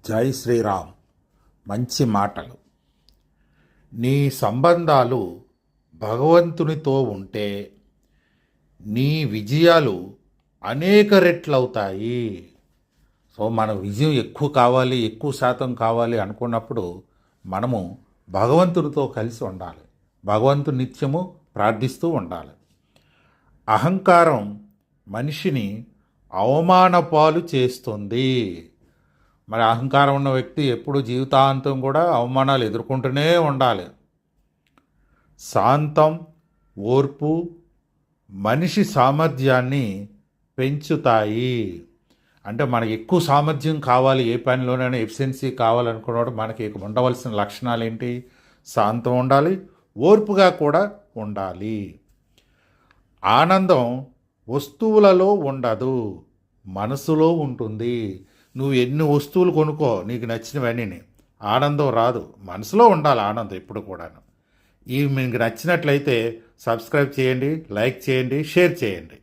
జై శ్రీరామ్. మంచి మాటలు. నీ సంబంధాలు భగవంతునితో ఉంటే నీ విజయాలు అనేక రెట్లవుతాయి. సో మన విజయం ఎక్కువ కావాలి, ఎక్కువ శాతం కావాలి అనుకున్నప్పుడు మనము భగవంతునితో కలిసి ఉండాలి. భగవంతుని నిత్యము ప్రార్థిస్తూ ఉండాలి. అహంకారం మనిషిని అవమానపాలు చేస్తుంది. మరి అహంకారం ఉన్న వ్యక్తి ఎప్పుడు జీవితాంతం కూడా అవమానాలు ఎదుర్కొంటూనే ఉండాలి. శాంతం, ఓర్పు మనిషి సామర్థ్యాన్ని పెంచుతాయి. అంటే మనకి ఎక్కువ సామర్థ్యం కావాలి, ఏ పనిలోనైనా ఎఫిషియన్సీ కావాలనుకున్నప్పుడు మనకి ఉండవలసిన లక్షణాలు ఏంటి? శాంతం ఉండాలి, ఓర్పుగా కూడా ఉండాలి. ఆనందం వస్తువులలో ఉండదు, మనసులో ఉంటుంది. నువ్వు ఎన్ని వస్తువులు కొనుక్కో, నీకు నచ్చినవన్నీ ఆనందం రాదు. మనసులో ఉండాలి ఆనందం ఎప్పుడు కూడాను. ఇవి మీకు నచ్చినట్లయితే సబ్స్క్రైబ్ చేయండి, లైక్ చేయండి, షేర్ చేయండి.